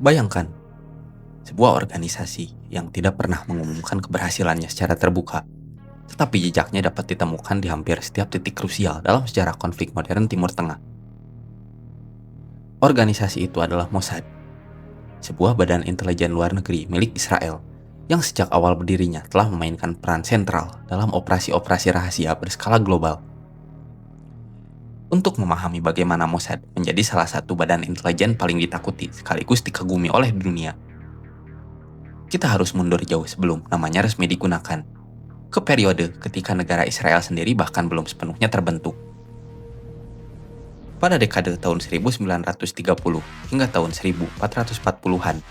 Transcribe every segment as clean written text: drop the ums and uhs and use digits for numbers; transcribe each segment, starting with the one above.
Bayangkan, sebuah organisasi yang tidak pernah mengumumkan keberhasilannya secara terbuka, tetapi jejaknya dapat ditemukan di hampir setiap titik krusial dalam sejarah konflik modern Timur Tengah. Organisasi itu adalah Mossad, sebuah badan intelijen luar negeri milik Israel yang sejak awal berdirinya telah memainkan peran sentral dalam operasi-operasi rahasia berskala global. Untuk memahami bagaimana Mossad menjadi salah satu badan intelijen paling ditakuti sekaligus dikagumi oleh dunia, kita harus mundur jauh sebelum namanya resmi digunakan, ke periode ketika negara Israel sendiri bahkan belum sepenuhnya terbentuk. Pada dekade tahun 1930 hingga tahun 1440-an,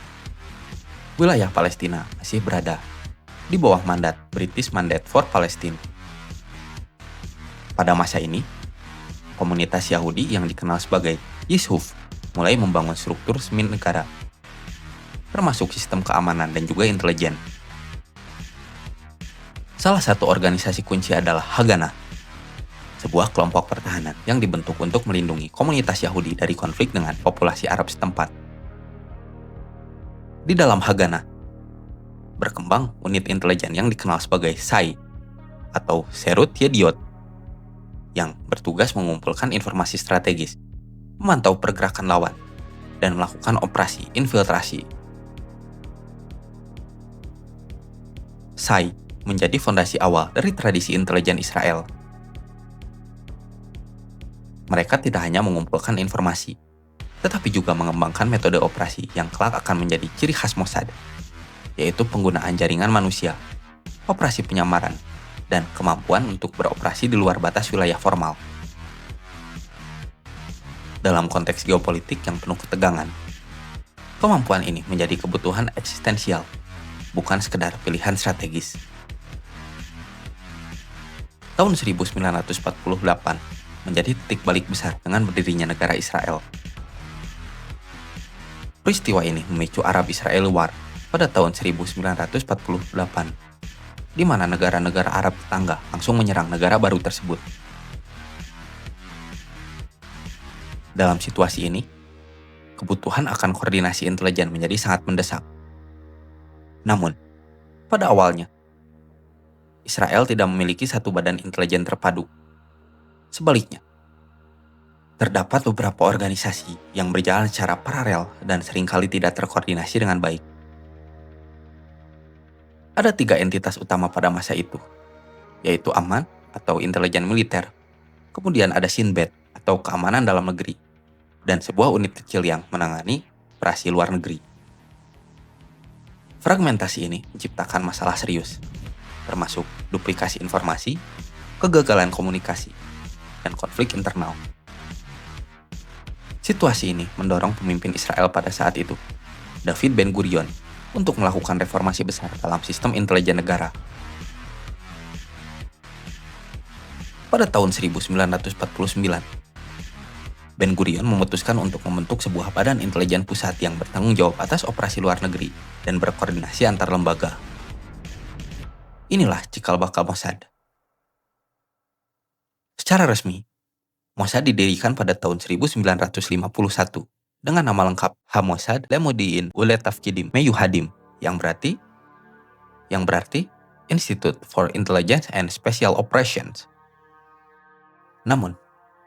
wilayah Palestina masih berada di bawah mandat British Mandate for Palestine. Pada masa ini, komunitas Yahudi yang dikenal sebagai Yishuf mulai membangun struktur semi negara, termasuk sistem keamanan dan juga intelijen. Salah satu organisasi kunci adalah Haganah, sebuah kelompok pertahanan yang dibentuk untuk melindungi komunitas Yahudi dari konflik dengan populasi Arab setempat. Di dalam Haganah, berkembang unit intelijen yang dikenal sebagai SAI atau Serut Yediot yang bertugas mengumpulkan informasi strategis, memantau pergerakan lawan, dan melakukan operasi infiltrasi. SAI menjadi fondasi awal dari tradisi intelijen Israel. Mereka tidak hanya mengumpulkan informasi, tetapi juga mengembangkan metode operasi yang kelak akan menjadi ciri khas Mossad, yaitu penggunaan jaringan manusia, operasi penyamaran, dan kemampuan untuk beroperasi di luar batas wilayah formal. Dalam konteks geopolitik yang penuh ketegangan, kemampuan ini menjadi kebutuhan eksistensial, bukan sekedar pilihan strategis. Tahun 1948 menjadi titik balik besar dengan berdirinya negara Israel. Peristiwa ini memicu Arab-Israel War pada tahun 1948, di mana negara-negara Arab tetangga langsung menyerang negara baru tersebut. Dalam situasi ini, kebutuhan akan koordinasi intelijen menjadi sangat mendesak. Namun, pada awalnya, Israel tidak memiliki satu badan intelijen terpadu. Sebaliknya, terdapat beberapa organisasi yang berjalan secara paralel dan seringkali tidak terkoordinasi dengan baik. Ada 3 entitas utama pada masa itu, yaitu Aman atau intelijen militer, kemudian ada Shin Bet atau keamanan dalam negeri, dan sebuah unit kecil yang menangani operasi luar negeri. Fragmentasi ini menciptakan masalah serius, termasuk duplikasi informasi, kegagalan komunikasi, dan konflik internal. Situasi ini mendorong pemimpin Israel pada saat itu, David Ben-Gurion, untuk melakukan reformasi besar dalam sistem intelijen negara. Pada tahun 1949, Ben-Gurion memutuskan untuk membentuk sebuah badan intelijen pusat yang bertanggung jawab atas operasi luar negeri dan berkoordinasi antar lembaga. Inilah cikal bakal Mossad. Secara resmi, Mossad didirikan pada tahun 1951 dengan nama lengkap HaMossad Lemodi'in Uletafkidim Meyuhadim yang berarti Institute for Intelligence and Special Operations. Namun,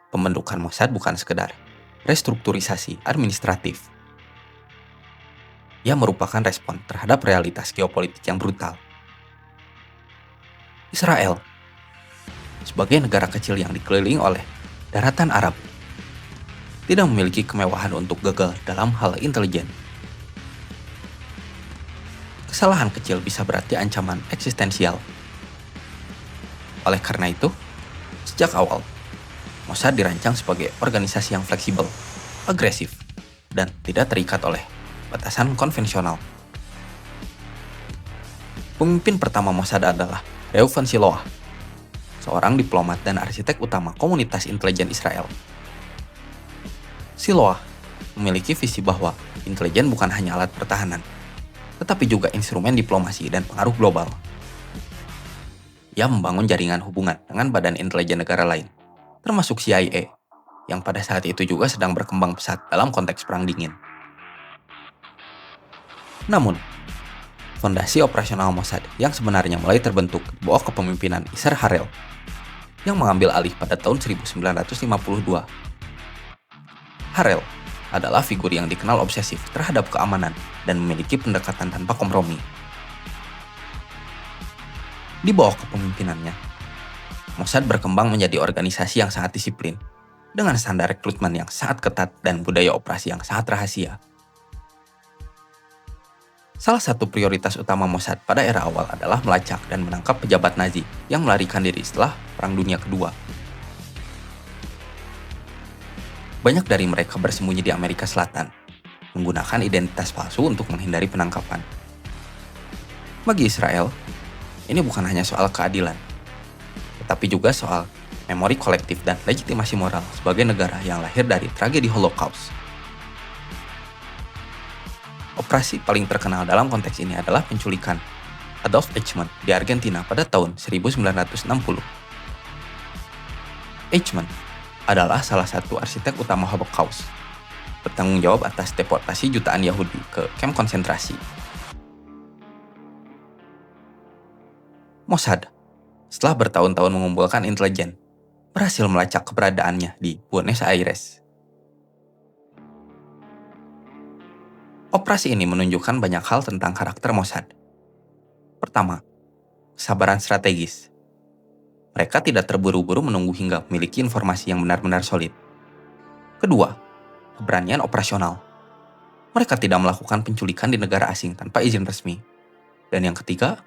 pembentukan Mossad bukan sekedar restrukturisasi administratif. Ia merupakan respon terhadap realitas geopolitik yang brutal. Israel, sebagai negara kecil yang dikelilingi oleh daratan Arab, tidak memiliki kemewahan untuk gagal dalam hal intelijen. Kesalahan kecil bisa berarti ancaman eksistensial. Oleh karena itu, sejak awal, Mossad dirancang sebagai organisasi yang fleksibel, agresif, dan tidak terikat oleh batasan konvensional. Pemimpin pertama Mossad adalah Reuven Siloah, seorang diplomat dan arsitek utama komunitas intelijen Israel. Siloah memiliki visi bahwa intelijen bukan hanya alat pertahanan, tetapi juga instrumen diplomasi dan pengaruh global. Ia membangun jaringan hubungan dengan badan intelijen negara lain, termasuk CIA, yang pada saat itu juga sedang berkembang pesat dalam konteks Perang Dingin. Namun, fondasi operasional Mossad yang sebenarnya mulai terbentuk di bawah kepemimpinan Isar Harel yang mengambil alih pada tahun 1952. Harel adalah figur yang dikenal obsesif terhadap keamanan dan memiliki pendekatan tanpa kompromi. Di bawah kepemimpinannya, Mossad berkembang menjadi organisasi yang sangat disiplin, dengan standar rekrutmen yang sangat ketat dan budaya operasi yang sangat rahasia. Salah satu prioritas utama Mossad pada era awal adalah melacak dan menangkap pejabat Nazi yang melarikan diri setelah Perang Dunia Kedua. Banyak dari mereka bersembunyi di Amerika Selatan, menggunakan identitas palsu untuk menghindari penangkapan. Bagi Israel, ini bukan hanya soal keadilan, tetapi juga soal memori kolektif dan legitimasi moral sebagai negara yang lahir dari tragedi Holocaust. Operasi paling terkenal dalam konteks ini adalah penculikan Adolf Eichmann di Argentina pada tahun 1960. Eichmann adalah salah satu arsitek utama Holocaust, bertanggung jawab atas deportasi jutaan Yahudi ke kamp konsentrasi. Mossad, setelah bertahun-tahun mengumpulkan intelijen, berhasil melacak keberadaannya di Buenos Aires. Operasi ini menunjukkan banyak hal tentang karakter Mossad. Pertama, kesabaran strategis. Mereka tidak terburu-buru menunggu hingga memiliki informasi yang benar-benar solid. Kedua, keberanian operasional. Mereka tidak melakukan penculikan di negara asing tanpa izin resmi. Dan yang ketiga,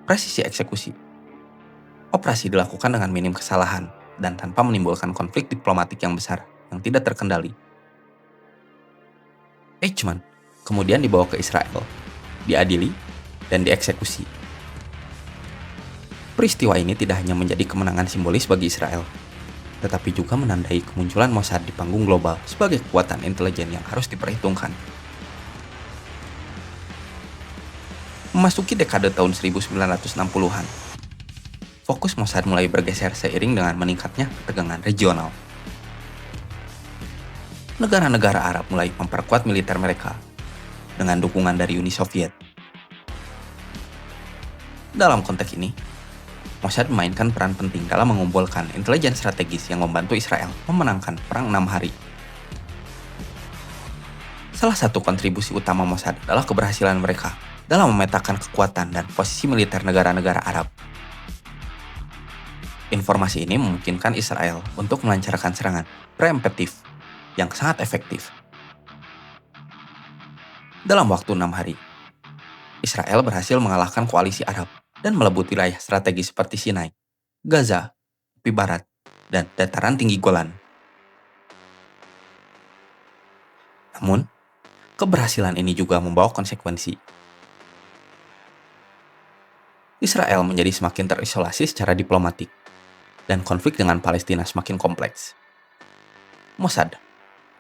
presisi eksekusi. Operasi dilakukan dengan minim kesalahan dan tanpa menimbulkan konflik diplomatik yang besar yang tidak terkendali. Eichmann kemudian dibawa ke Israel, diadili, dan dieksekusi. Peristiwa ini tidak hanya menjadi kemenangan simbolis bagi Israel, tetapi juga menandai kemunculan Mossad di panggung global sebagai kekuatan intelijen yang harus diperhitungkan. Memasuki dekade tahun 1960-an, fokus Mossad mulai bergeser seiring dengan meningkatnya ketegangan regional. Negara-negara Arab mulai memperkuat militer mereka dengan dukungan dari Uni Soviet. Dalam konteks ini, Mossad memainkan peran penting dalam mengumpulkan intelijen strategis yang membantu Israel memenangkan Perang 6 Hari. Salah satu kontribusi utama Mossad adalah keberhasilan mereka dalam memetakan kekuatan dan posisi militer negara-negara Arab. Informasi ini memungkinkan Israel untuk melancarkan serangan preemptif yang sangat efektif. Dalam waktu 6 hari, Israel berhasil mengalahkan koalisi Arab dan melebut wilayah strategis seperti Sinai, Gaza, tepi barat, dan dataran tinggi Golan. Namun, keberhasilan ini juga membawa konsekuensi. Israel menjadi semakin terisolasi secara diplomatik, dan konflik dengan Palestina semakin kompleks. Mossad,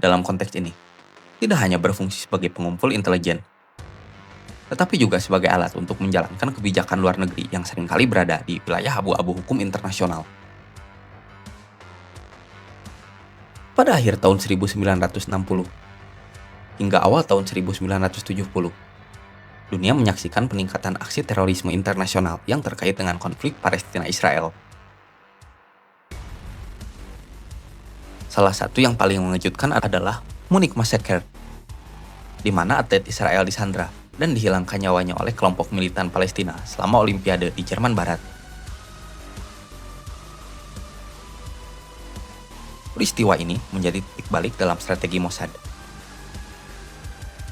dalam konteks ini, tidak hanya berfungsi sebagai pengumpul intelijen, tetapi juga sebagai alat untuk menjalankan kebijakan luar negeri yang seringkali berada di wilayah abu-abu hukum internasional. Pada akhir tahun 1960 hingga awal tahun 1970, dunia menyaksikan peningkatan aksi terorisme internasional yang terkait dengan konflik Palestina-Israel. Salah satu yang paling mengejutkan adalah Munich Massacre, di mana atlet Israel disandra dan dihilangkan nyawanya oleh kelompok militan Palestina selama Olimpiade di Jerman Barat. Peristiwa ini menjadi titik balik dalam strategi Mossad.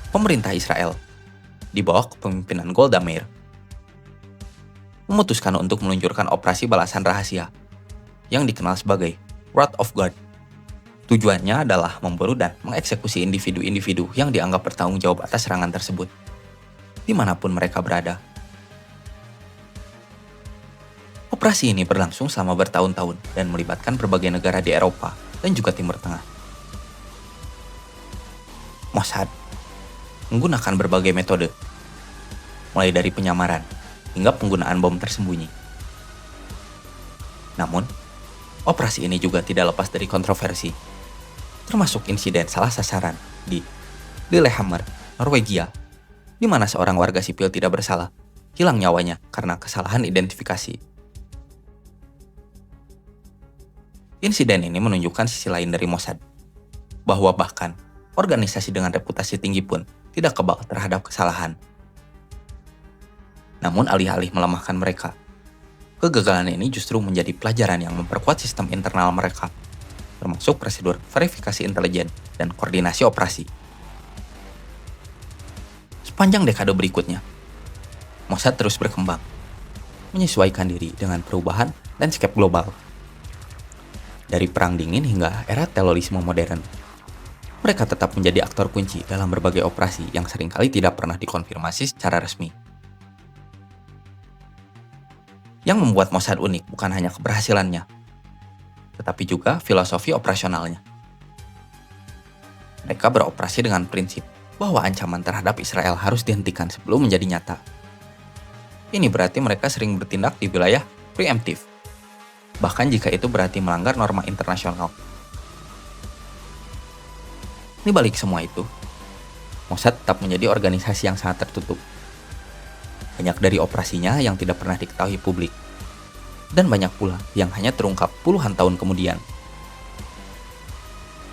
Pemerintah Israel, di bawah kepemimpinan Golda Meir, memutuskan untuk meluncurkan operasi balasan rahasia yang dikenal sebagai Wrath of God. Tujuannya adalah memburu dan mengeksekusi individu-individu yang dianggap bertanggung jawab atas serangan tersebut, dimanapun mereka berada. Operasi ini berlangsung selama bertahun-tahun dan melibatkan berbagai negara di Eropa dan juga Timur Tengah. Mossad menggunakan berbagai metode, mulai dari penyamaran hingga penggunaan bom tersembunyi. Namun, operasi ini juga tidak lepas dari kontroversi, termasuk insiden salah sasaran di Lillehammer, Norwegia, di mana seorang warga sipil tidak bersalah hilang nyawanya karena kesalahan identifikasi. Insiden ini menunjukkan sisi lain dari Mossad, bahwa bahkan organisasi dengan reputasi tinggi pun tidak kebal terhadap kesalahan. Namun alih-alih melemahkan mereka, kegagalan ini justru menjadi pelajaran yang memperkuat sistem internal mereka, termasuk prosedur verifikasi intelijen dan koordinasi operasi. Sepanjang dekade berikutnya, Mossad terus berkembang, menyesuaikan diri dengan perubahan landscape global. Dari perang dingin hingga era terorisme modern, mereka tetap menjadi aktor kunci dalam berbagai operasi yang seringkali tidak pernah dikonfirmasi secara resmi. Yang membuat Mossad unik bukan hanya keberhasilannya, tetapi juga filosofi operasionalnya. Mereka beroperasi dengan prinsip bahwa ancaman terhadap Israel harus dihentikan sebelum menjadi nyata. Ini berarti mereka sering bertindak di wilayah preemptif, bahkan jika itu berarti melanggar norma internasional. Di balik semua itu, Mossad tetap menjadi organisasi yang sangat tertutup. Banyak dari operasinya yang tidak pernah diketahui publik, dan banyak pula yang hanya terungkap puluhan tahun kemudian.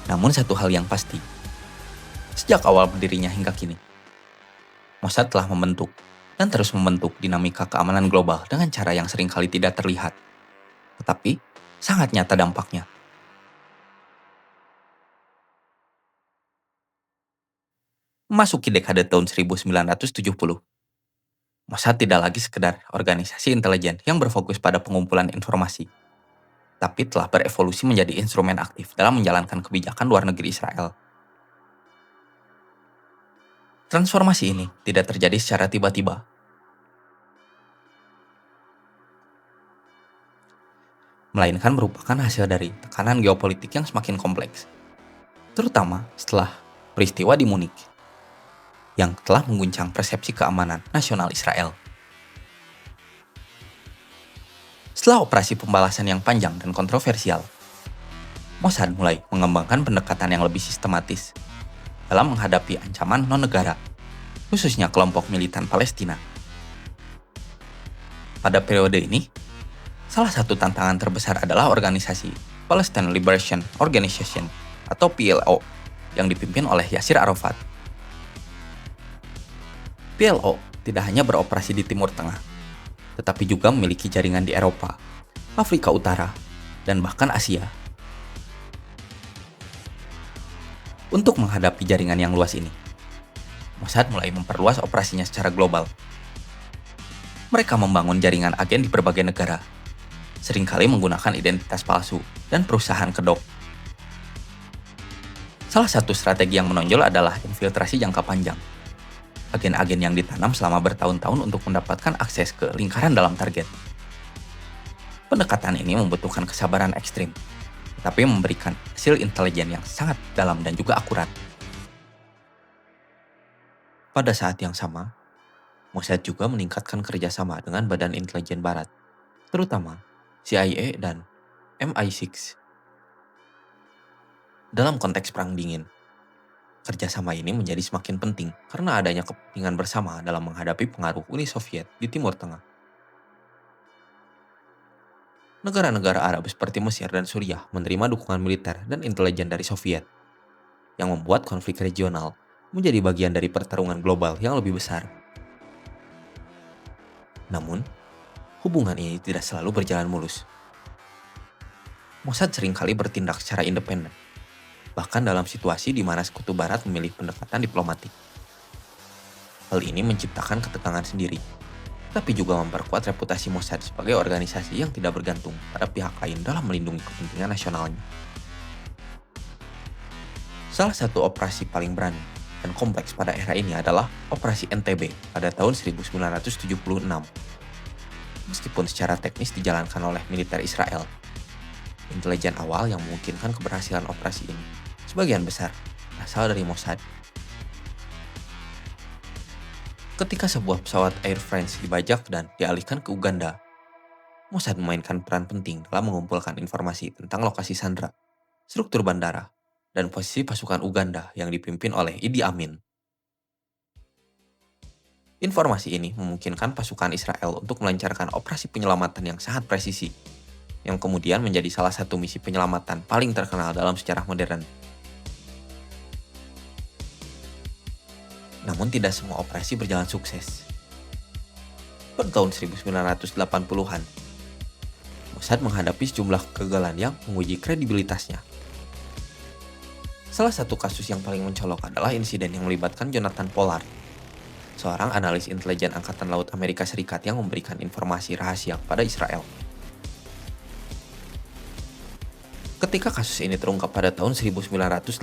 Namun satu hal yang pasti, sejak awal berdirinya hingga kini, Mossad telah membentuk dan terus membentuk dinamika keamanan global dengan cara yang seringkali tidak terlihat, tetapi sangat nyata dampaknya. Memasuki dekade tahun 1970, Mossad tidak lagi sekedar organisasi intelijen yang berfokus pada pengumpulan informasi, tapi telah berevolusi menjadi instrumen aktif dalam menjalankan kebijakan luar negeri Israel. Transformasi ini tidak terjadi secara tiba-tiba, melainkan merupakan hasil dari tekanan geopolitik yang semakin kompleks, terutama setelah peristiwa di Munich yang telah mengguncang persepsi keamanan nasional Israel. Setelah operasi pembalasan yang panjang dan kontroversial, Mossad mulai mengembangkan pendekatan yang lebih sistematis dalam menghadapi ancaman non-negara, khususnya kelompok militan Palestina. Pada periode ini, salah satu tantangan terbesar adalah organisasi Palestine Liberation Organization atau PLO yang dipimpin oleh Yasir Arafat. PLO tidak hanya beroperasi di Timur Tengah, tetapi juga memiliki jaringan di Eropa, Afrika Utara, dan bahkan Asia. Untuk menghadapi jaringan yang luas ini, Mossad mulai memperluas operasinya secara global. Mereka membangun jaringan agen di berbagai negara, seringkali menggunakan identitas palsu dan perusahaan kedok. Salah satu strategi yang menonjol adalah infiltrasi jangka panjang. Agen-agen yang ditanam selama bertahun-tahun untuk mendapatkan akses ke lingkaran dalam target. Pendekatan ini membutuhkan kesabaran ekstrim, tetapi memberikan hasil intelijen yang sangat dalam dan juga akurat. Pada saat yang sama, Mossad juga meningkatkan kerjasama dengan badan intelijen barat, terutama CIA dan MI6. Dalam konteks perang dingin, kerjasama ini menjadi semakin penting karena adanya kepentingan bersama dalam menghadapi pengaruh Uni Soviet di Timur Tengah. Negara-negara Arab seperti Mesir dan Suriah menerima dukungan militer dan intelijen dari Soviet, yang membuat konflik regional menjadi bagian dari pertarungan global yang lebih besar. Namun, hubungan ini tidak selalu berjalan mulus. Mossad seringkali bertindak secara independen, bahkan dalam situasi di mana Sekutu Barat memilih pendekatan diplomatik. Hal ini menciptakan ketegangan sendiri, tapi juga memperkuat reputasi Mossad sebagai organisasi yang tidak bergantung pada pihak lain dalam melindungi kepentingan nasionalnya. Salah satu operasi paling berani dan kompleks pada era ini adalah Operasi NTB pada tahun 1976. Meskipun secara teknis dijalankan oleh militer Israel, intelijen awal yang memungkinkan keberhasilan operasi ini sebagian besar berasal dari Mossad. Ketika sebuah pesawat Air France dibajak dan dialihkan ke Uganda, Mossad memainkan peran penting dalam mengumpulkan informasi tentang lokasi sandera, struktur bandara, dan posisi pasukan Uganda yang dipimpin oleh Idi Amin. Informasi ini memungkinkan pasukan Israel untuk melancarkan operasi penyelamatan yang sangat presisi, yang kemudian menjadi salah satu misi penyelamatan paling terkenal dalam sejarah modern. Namun tidak semua operasi berjalan sukses. Pada tahun 1980-an, Mossad menghadapi sejumlah kegagalan yang menguji kredibilitasnya. Salah satu kasus yang paling mencolok adalah insiden yang melibatkan Jonathan Pollard, seorang analis intelijen Angkatan Laut Amerika Serikat yang memberikan informasi rahasia kepada Israel. Ketika kasus ini terungkap pada tahun 1985,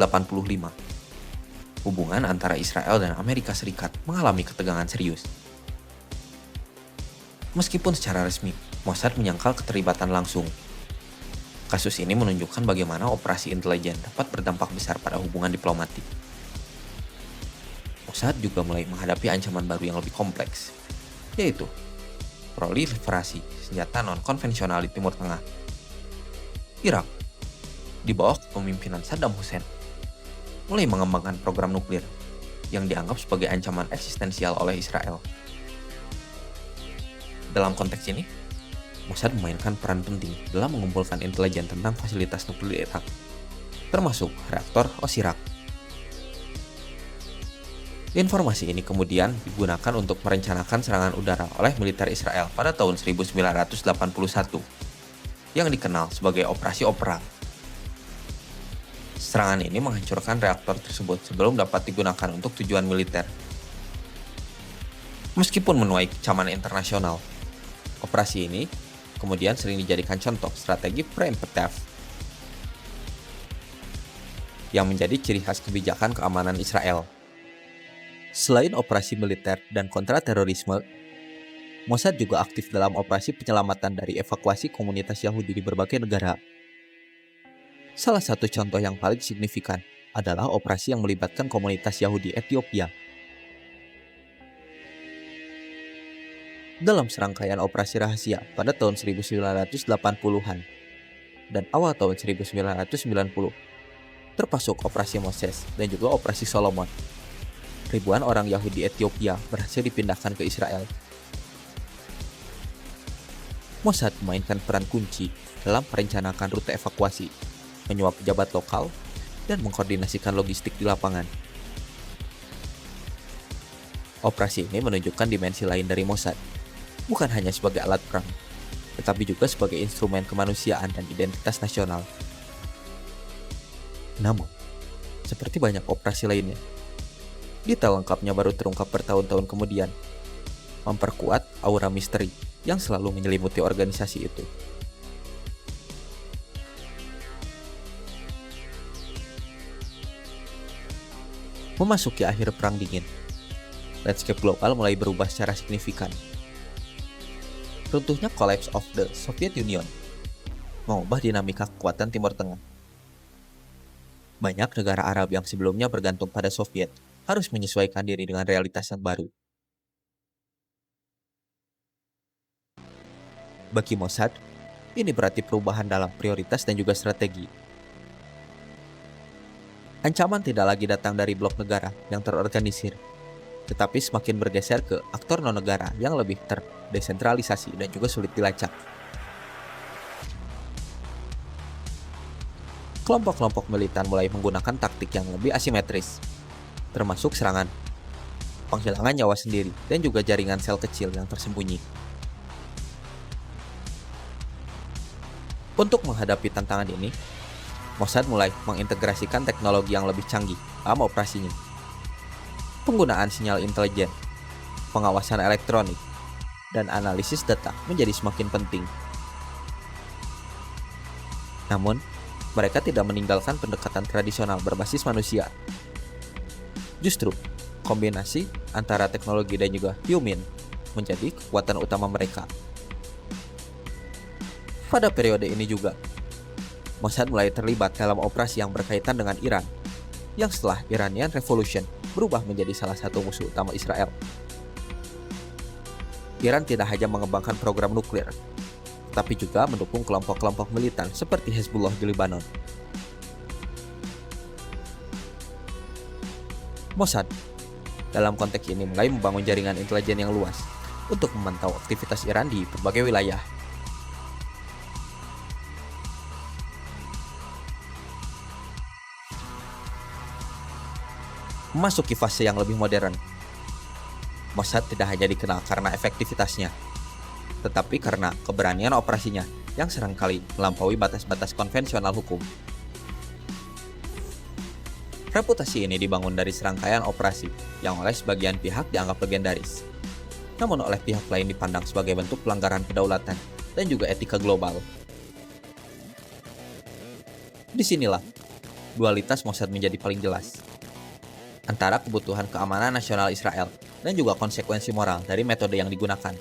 hubungan antara Israel dan Amerika Serikat mengalami ketegangan serius. Meskipun secara resmi, Mossad menyangkal keterlibatan langsung. Kasus ini menunjukkan bagaimana operasi intelijen dapat berdampak besar pada hubungan diplomatik. Mossad juga mulai menghadapi ancaman baru yang lebih kompleks, yaitu proliferasi senjata non-konvensional di Timur Tengah. Irak, di bawah kepemimpinan Saddam Hussein, mulai mengembangkan program nuklir yang dianggap sebagai ancaman eksistensial oleh Israel. Dalam konteks ini, Mossad memainkan peran penting dalam mengumpulkan intelijen tentang fasilitas nuklir Irak, termasuk reaktor Osirak. Informasi ini kemudian digunakan untuk merencanakan serangan udara oleh militer Israel pada tahun 1981, yang dikenal sebagai Operasi Opera. Serangan ini menghancurkan reaktor tersebut sebelum dapat digunakan untuk tujuan militer. Meskipun menuai kecaman internasional, operasi ini kemudian sering dijadikan contoh strategi preemptive yang menjadi ciri khas kebijakan keamanan Israel. Selain operasi militer dan kontraterorisme, Mossad juga aktif dalam operasi penyelamatan dari evakuasi komunitas Yahudi di berbagai negara. Salah satu contoh yang paling signifikan adalah operasi yang melibatkan komunitas Yahudi Ethiopia. Dalam serangkaian operasi rahasia pada tahun 1980-an dan awal tahun 1990, termasuk operasi Moses dan juga operasi Solomon, ribuan orang Yahudi Ethiopia berhasil dipindahkan ke Israel. Mossad memainkan peran kunci dalam merencanakan rute evakuasi, menyuap pejabat lokal, dan mengkoordinasikan logistik di lapangan. Operasi ini menunjukkan dimensi lain dari Mossad, bukan hanya sebagai alat perang, tetapi juga sebagai instrumen kemanusiaan dan identitas nasional. Namun, seperti banyak operasi lainnya, detail lengkapnya baru terungkap bertahun-tahun kemudian, memperkuat aura misteri yang selalu menyelimuti organisasi itu. Memasuki akhir Perang Dingin, landscape global mulai berubah secara signifikan. Runtuhnya collapse of the Soviet Union mengubah dinamika kekuatan Timur Tengah. Banyak negara Arab yang sebelumnya bergantung pada Soviet harus menyesuaikan diri dengan realitas yang baru. Bagi Mossad, ini berarti perubahan dalam prioritas dan juga strategi. Ancaman tidak lagi datang dari blok negara yang terorganisir, tetapi semakin bergeser ke aktor non-negara yang lebih terdesentralisasi dan juga sulit dilacak. Kelompok-kelompok militan mulai menggunakan taktik yang lebih asimetris, termasuk serangan, penghilangan nyawa sendiri, dan juga jaringan sel kecil yang tersembunyi. Untuk menghadapi tantangan ini, Mossad mulai mengintegrasikan teknologi yang lebih canggih dalam operasinya. Penggunaan sinyal intelijen, pengawasan elektronik, dan analisis data menjadi semakin penting. Namun, mereka tidak meninggalkan pendekatan tradisional berbasis manusia. Justru, kombinasi antara teknologi dan juga human menjadi kekuatan utama mereka. Pada periode ini juga, Mossad mulai terlibat dalam operasi yang berkaitan dengan Iran, yang setelah Iranian Revolution berubah menjadi salah satu musuh utama Israel. Iran tidak hanya mengembangkan program nuklir, tetapi juga mendukung kelompok-kelompok militan seperti Hezbollah di Lebanon. Mossad Dalam konteks ini mulai membangun jaringan intelijen yang luas untuk memantau aktivitas Iran di berbagai wilayah. Memasuki fase yang lebih modern, Mossad tidak hanya dikenal karena efektivitasnya, tetapi karena keberanian operasinya yang seringkali melampaui batas-batas konvensional hukum. Reputasi ini dibangun dari serangkaian operasi yang oleh sebagian pihak dianggap legendaris, namun oleh pihak lain dipandang sebagai bentuk pelanggaran kedaulatan dan juga etika global. Disinilah dualitas Mossad menjadi paling jelas, antara kebutuhan keamanan nasional Israel dan juga konsekuensi moral dari metode yang digunakan.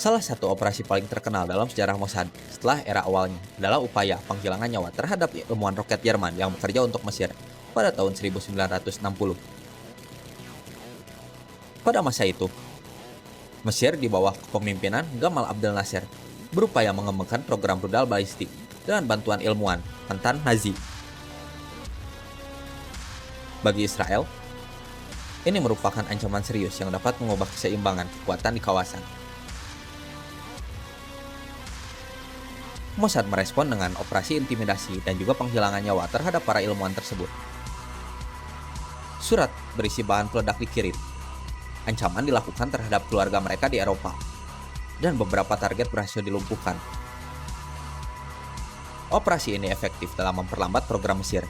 Salah satu operasi paling terkenal dalam sejarah Mossad setelah era awalnya adalah upaya penghilangan nyawa terhadap ilmuwan roket Jerman yang bekerja untuk Mesir pada tahun 1960. Pada masa itu, Mesir di bawah kepemimpinan Gamal Abdel Nasser berupaya mengembangkan program rudal balistik dengan bantuan ilmuwan mantan Nazi. Bagi Israel, ini merupakan ancaman serius yang dapat mengubah keseimbangan kekuatan di kawasan. Mossad merespon dengan operasi intimidasi dan juga penghilangan nyawa terhadap para ilmuwan tersebut. Surat berisi bahan peledak dikirim. Ancaman dilakukan terhadap keluarga mereka di Eropa, dan beberapa target berhasil dilumpuhkan. Operasi ini efektif dalam memperlambat program Mesir,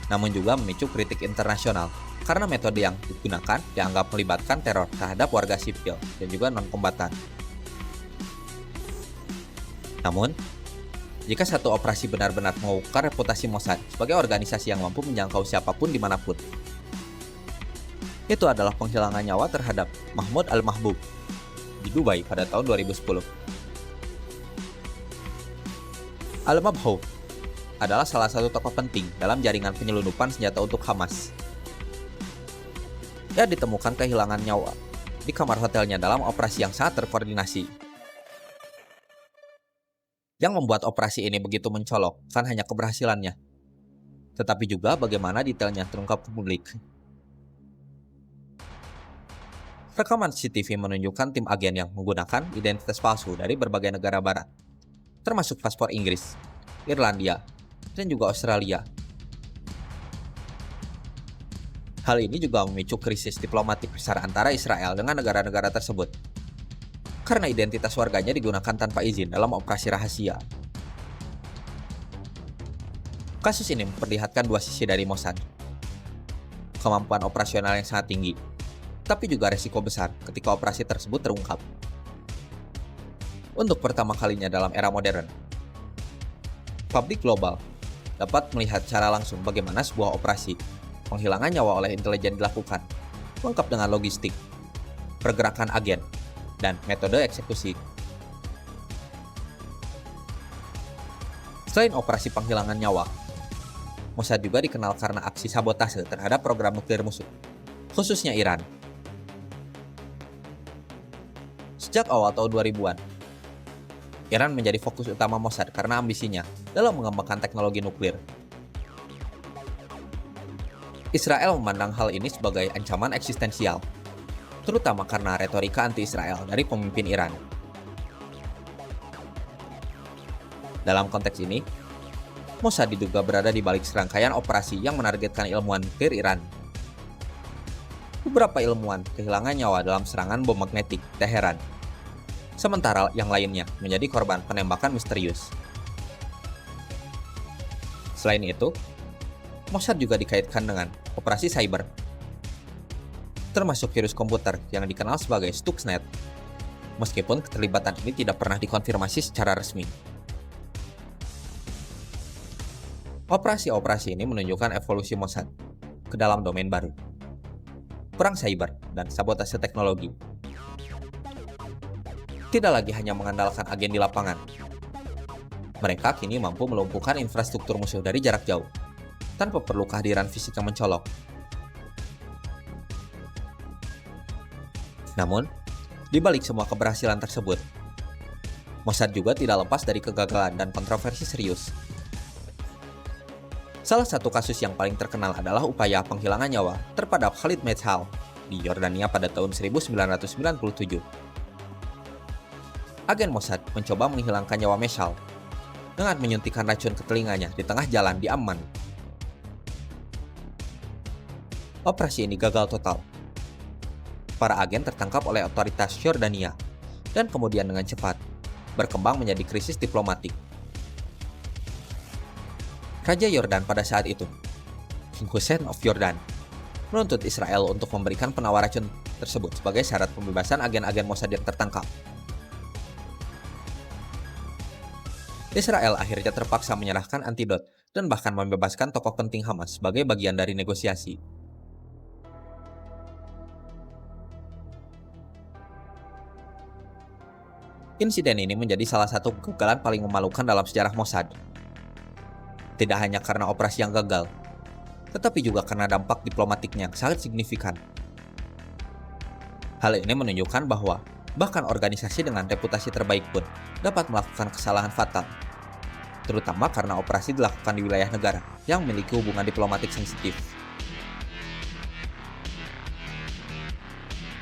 namun juga memicu kritik internasional karena metode yang digunakan dianggap melibatkan teror terhadap warga sipil dan juga non-kombatan. Namun, jika satu operasi benar-benar mengukar reputasi Mossad sebagai organisasi yang mampu menjangkau siapapun dimanapun, itu adalah penghilangan nyawa terhadap Mahmoud Al-Mahbub di Dubai pada tahun 2010. Al-Mahbub adalah salah satu tokoh penting dalam jaringan penyelundupan senjata untuk Hamas. Ia ditemukan kehilangan nyawa di kamar hotelnya dalam operasi yang sangat terkoordinasi. Yang membuat operasi ini begitu mencolok bukan hanya keberhasilannya, tetapi juga bagaimana detailnya terungkap ke publik. Rekaman CCTV menunjukkan tim agen yang menggunakan identitas palsu dari berbagai negara barat, termasuk paspor Inggris, Irlandia, dan juga Australia. Hal ini juga memicu krisis diplomatik besar antara Israel dengan negara-negara tersebut, karena identitas warganya digunakan tanpa izin dalam operasi rahasia. Kasus ini memperlihatkan dua sisi dari Mossad. Kemampuan operasional yang sangat tinggi, tapi juga resiko besar ketika operasi tersebut terungkap. Untuk pertama kalinya dalam era modern, publik global dapat melihat secara langsung bagaimana sebuah operasi penghilangan nyawa oleh intelijen dilakukan, lengkap dengan logistik, pergerakan agen, dan metode eksekusi. Selain operasi penghilangan nyawa, Mossad juga dikenal karena aksi sabotase terhadap program nuklir musuh, khususnya Iran. Sejak awal tahun 2000-an, Iran menjadi fokus utama Mossad karena ambisinya dalam mengembangkan teknologi nuklir. Israel memandang hal ini sebagai ancaman eksistensial, terutama karena retorika anti-Israel dari pemimpin Iran. Dalam konteks ini, Mossad diduga berada di balik serangkaian operasi yang menargetkan ilmuwan nuklir Iran. Beberapa ilmuwan kehilangan nyawa dalam serangan bom magnetik Teheran, sementara yang lainnya menjadi korban penembakan misterius. Selain itu, Mossad juga dikaitkan dengan operasi cyber, termasuk virus komputer yang dikenal sebagai Stuxnet, meskipun keterlibatan ini tidak pernah dikonfirmasi secara resmi. Operasi-operasi ini menunjukkan evolusi Mossad ke dalam domain baru, perang cyber dan sabotase teknologi. Tidak lagi hanya mengandalkan agen di lapangan, mereka kini mampu melumpuhkan infrastruktur musuh dari jarak jauh, tanpa perlu kehadiran fisik yang mencolok. Namun, di balik semua keberhasilan tersebut, Mossad juga tidak lepas dari kegagalan dan kontroversi serius. Salah satu kasus yang paling terkenal adalah upaya penghilangan nyawa terhadap Khalid Meshal di Yordania pada tahun 1997. Agen Mossad mencoba menghilangkan nyawa Meshal dengan menyuntikkan racun ke telinganya di tengah jalan di Amman. Operasi ini gagal total. Para agen tertangkap oleh otoritas Yordania dan kemudian dengan cepat berkembang menjadi krisis diplomatik. Raja Yordan pada saat itu, King Hussein of Jordan, menuntut Israel untuk memberikan penawar racun tersebut sebagai syarat pembebasan agen-agen Mossad yang tertangkap. Israel akhirnya terpaksa menyerahkan antidot dan bahkan membebaskan tokoh penting Hamas sebagai bagian dari negosiasi. Insiden ini menjadi salah satu kegagalan paling memalukan dalam sejarah Mossad. Tidak hanya karena operasi yang gagal, tetapi juga karena dampak diplomatiknya yang sangat signifikan. Hal ini menunjukkan bahwa bahkan organisasi dengan reputasi terbaik pun dapat melakukan kesalahan fatal, terutama karena operasi dilakukan di wilayah negara yang memiliki hubungan diplomatik sensitif.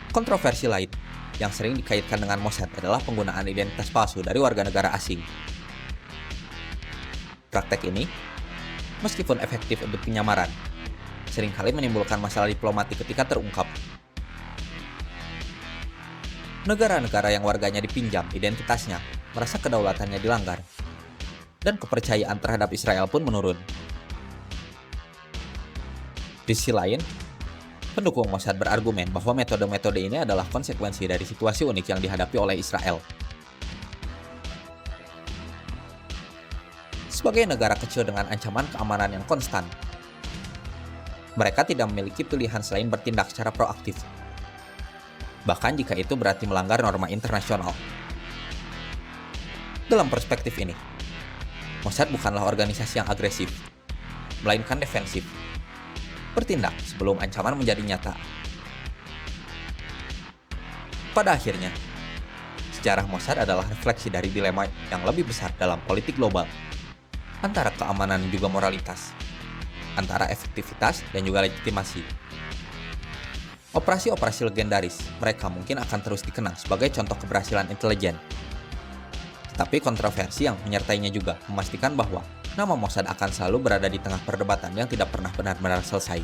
Kontroversi lain yang sering dikaitkan dengan Mossad adalah penggunaan identitas palsu dari warga negara asing. Praktek ini, meskipun efektif untuk penyamaran, seringkali menimbulkan masalah diplomatik ketika terungkap. Negara-negara yang warganya dipinjam identitasnya merasa kedaulatannya dilanggar, dan kepercayaan terhadap Israel pun menurun. Di sisi lain, pendukung Mossad berargumen bahwa metode-metode ini adalah konsekuensi dari situasi unik yang dihadapi oleh Israel. Sebagai negara kecil dengan ancaman keamanan yang konstan, mereka tidak memiliki pilihan selain bertindak secara proaktif, bahkan jika itu berarti melanggar norma internasional. Dalam perspektif ini, Mossad bukanlah organisasi yang agresif, melainkan defensif, bertindak sebelum ancaman menjadi nyata. Pada akhirnya, sejarah Mossad adalah refleksi dari dilema yang lebih besar dalam politik global, antara keamanan dan juga moralitas, antara efektivitas dan juga legitimasi. Operasi-operasi legendaris mereka mungkin akan terus dikenang sebagai contoh keberhasilan intelijen. Tetapi kontroversi yang menyertainya juga memastikan bahwa nama Mossad akan selalu berada di tengah perdebatan yang tidak pernah benar-benar selesai.